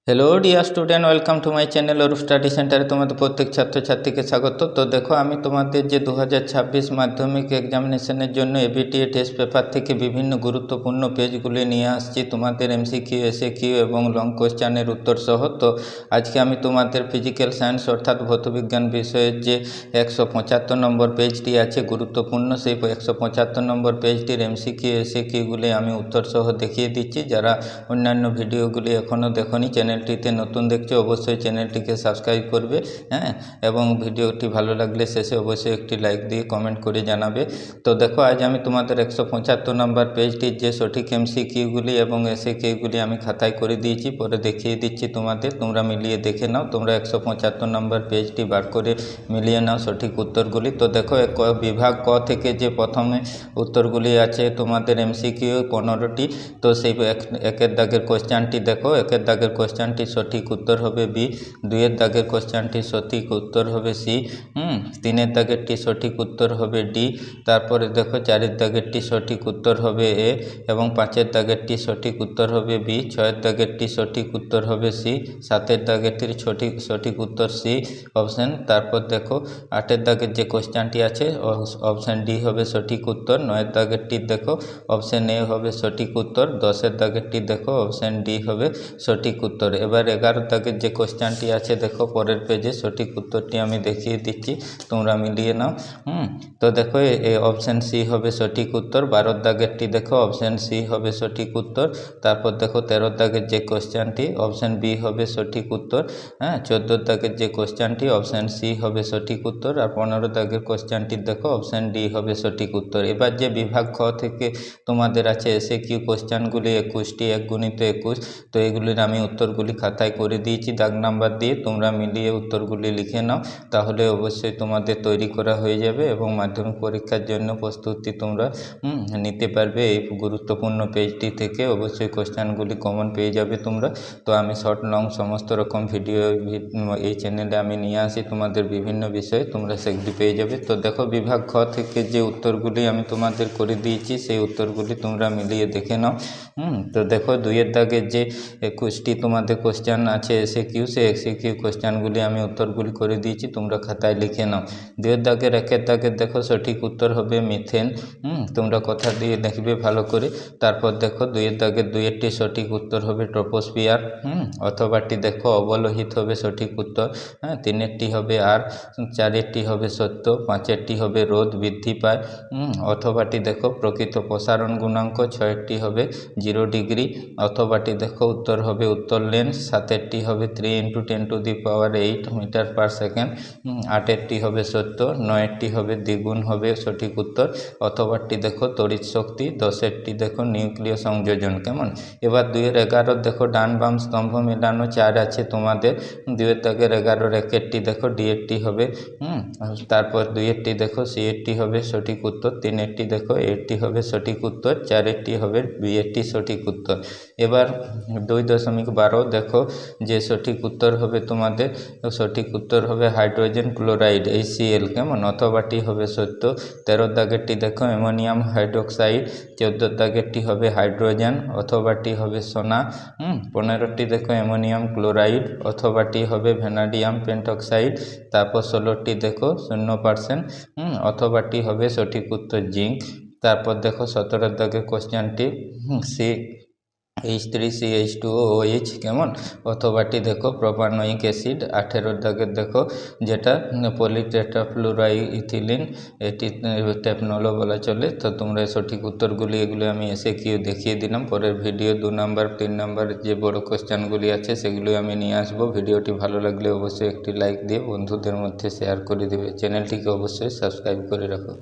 Hello dear student, welcome to my channel Arup study সেন্টারে তোমাদের প্রত্যেক ছাত্রছাত্রীকে স্বাগত। তো দেখো, আমি তোমাদের যে 2026 মাধ্যমিক এক্সামিনেশনের জন্য এবিটিএ টেস্ট পেপার থেকে বিভিন্ন গুরুত্বপূর্ণ পেজগুলি নিয়ে আসছি তোমাদের এমসিকিউ, এসএকিউ এবং লং কোশ্চেনের উত্তর সহ। তো আজকে আমি তোমাদের ফিজিক্যাল সায়েন্স অর্থাৎ ভৌতবিজ্ঞান বিষয়ের যে 175 নম্বর পেজটি আছে গুরুত্বপূর্ণ, সেই 175 নম্বর পেজটির এমসিকিউ, এসএকিউগুলি আমি উত্তর সহ দেখিয়ে দিচ্ছি। যারা অন্যান্য ভিডিওগুলি এখনও দেখোনি, চ্যানেলটিতে নতুন দেখছো, অবশ্যই চ্যানেলটিকে সাবস্ক্রাইব করবে, হ্যাঁ, এবং ভিডিওটি ভালো লাগলে শেষে অবশ্যই একটি লাইক দিয়ে কমেন্ট করে জানাবে। তো দেখো, আজ আমি তোমাদের 175 নম্বর পেজটির যে সঠিক এমসিকিউগুলি এবং এসএকিউগুলি আমি খাতায় করে দিয়েছি, পরে দেখিয়ে দিচ্ছি তোমাদের, তোমরা মিলিয়ে দেখে নাও। তোমরা 175 নম্বর পেজটি বার করে মিলিয়ে নাও সঠিক উত্তরগুলি। তো দেখো, বিভাগ ক থেকে যে প্রথমে উত্তরগুলি আছে তোমাদের এমসিকিউ 15টি। তো সেই একের দাগের কোশ্চেনটি দেখো, একের দাগের কোশ্চেনটি সঠিক উত্তর হবে বি, দুইয়ের দাগের কোশ্চেনটি সঠিক উত্তর হবে সি, তিনের দাগেরটি সঠিক উত্তর হবে ডি, তারপরে দেখো চারের দাগেরটি সঠিক উত্তর হবে এ, এবং পাঁচের দাগেরটি সঠিক উত্তর হবে বি, ছয়ের দাগেরটি সঠিক উত্তর হবে সি, সাতের দাগেরটির সঠিক উত্তর সি অপশান। তারপর দেখো আটের দাগের যে কোশ্চেনটি আছে অপশান ডি হবে সঠিক উত্তর, নয়ের দাগেরটি দেখো অপশান এ হবে সঠিক উত্তর, দশের দাগেরটি দেখো অপশান ডি হবে সঠিক উত্তর। এবার 11 দাগের যে কোশ্চেনটি আছে দেখো পরের পেজে, সঠিক উত্তরটি আমি দেখিয়ে দিচ্ছি, তোমরা মিলিয়ে নাও। তো দেখো অপশান সি হবে সঠিক উত্তর। 12 দাগেরটি দেখো অপশান সি হবে সঠিক উত্তর। তারপর দেখো 13 দাগের যে কোশ্চেনটি অপশান বি হবে সঠিক উত্তর, হ্যাঁ। 14 দাগের যে কোশ্চেনটি অপশান সি হবে সঠিক উত্তর, আর 15 দাগের কোশ্চেনটি দেখো অপশান ডি হবে সঠিক উত্তর। এবার যে বিভাগ খ থেকে তোমাদের আছে এসএকিউ কোশ্চেনগুলি 21টি, 1 গুণিত 21। তো এগুলির আমি উত্তরগুলি খাতায় করে দিয়েছি দাগ নাম্বার দিয়ে, তোমরা মিলিয়ে উত্তরগুলি লিখে নাও, তাহলে অবশ্যই তোমাদের তৈরি করা হয়ে যাবে এবং মাধ্যমিক পরীক্ষার জন্য প্রস্তুতি তোমরা নিতে পারবে। এই গুরুত্বপূর্ণ পেজটি থেকে অবশ্যই কোশ্চেনগুলি কমন পেয়ে যাবে তোমরা। তো আমি শর্ট লং সমস্ত রকম ভিডিও এই চ্যানেলে আমি নিয়ে আসি তোমাদের বিভিন্ন বিষয়ে, তোমরা সেগুলি পেয়ে যাবে। তো দেখো, বিভাগ খ থেকে যে উত্তরগুলি আমি তোমাদের করে দিয়েছি সেই উত্তরগুলি তোমরা মিলিয়ে দেখে নাও। তো দেখো, দুইয়ের দাগের যে 21টি তোমাদের কোশ্চেন আছে এসএকিউ, সেই এসএকিউ কোশ্চেনগুলি আমি উত্তরগুলি করে দিয়েছি, তোমরা খাতায় লিখে নাও। দুইয়ের দাগের একের দাগের দেখো সঠিক উত্তর হবে মিথেন, তোমরা কথা দিয়ে লিখবে ভালো করে। তারপর দেখো দুইয়ের দাগের দুইয়েরটি সঠিক উত্তর হবে ট্রপোস্ফিয়ার, অথবাটি দেখো অবলোহিত হবে সঠিক উত্তর, হ্যাঁ। তিনেরটি হবে আর, চারেরটি হবে সত্য, পাঁচেরটি হবে রোদ বৃদ্ধি পায়, অথবাটি দেখো প্রকৃত প্রসারণ গুণাঙ্ক, ছয়েরটি হবে 0 ডিগ্রি, অথবাটি দেখো উত্তর হবে উত্তর লেন্স, সাতেরটি হবে 3 × 10⁸ মিটার পার সেকেন্ড, আটেরটি হবে সত্য, নয়েরটি হবে দ্বিগুণ হবে সঠিক উত্তর, অথবাটি দেখো তড়িৎ শক্তি, দশেরটি দেখো নিউক্লিয় সংযোজন। কেমন? এবার 2-এর 11 দেখো ডান বাম স্তম্ভ মেলানো 4 আছে তোমাদের। 2-এর দাগের 11-র একেরটি দেখো ডি-এরটি হবে, তারপর 2-এরটি দেখো সি-এরটি হবে সঠিক উত্তর, 3-এরটি দেখো এরটি হবে সঠিক উত্তর, 4-এরটি হবে বি-এরটি সঠিক উত্তর। এবার 2.12 দেখো যে সঠিক উত্তর হবে তোমাদের, সঠিক উত্তর হবে হাইড্রোজেন ক্লোরাইড HCl। কেমন? অথবাটি হবে সত্য। 13 দাগেরটি দেখো অ্যামোনিয়াম হাইড্রোক্সাইড, 14 দাগেরটি হবে হাইড্রোজেন, অথবাটি হবে সোনা, 15টি দেখো অ্যামোনিয়াম ক্লোরাইড, অথবাটি হবে ভ্যানাডিয়াম পেন্টক্সাইড, তারপর 16টি দেখো 0%, অথবাটি হবে সঠিক উত্তর জিঙ্ক। তারপর দেখো 17 দাগের কোশ্চেনটি H3CH2OH, কেমন? অথবাটি দেখো প্রোপানোয়িক অ্যাসিড। 18 দাগের দেখো যেটা পলিটেট্রাফ্লুরাইথিলিন, এটি ট্যাপনলও বলা চলে। তো তোমরা সঠিক উত্তরগুলি এগুলো আমি এসএকিউ দেখিয়ে দিলাম। পরের ভিডিও 2 নম্বর 3 নম্বর যে বড় কোশ্চেনগুলি আছে সেগুলো আমি নিয়ে আসবো। ভিডিওটি ভালো লাগলে অবশ্যই একটি লাইক দিয়ে বন্ধুদের মধ্যে শেয়ার করে দেবে, চ্যানেলটিকে অবশ্যই সাবস্ক্রাইব করে রাখো।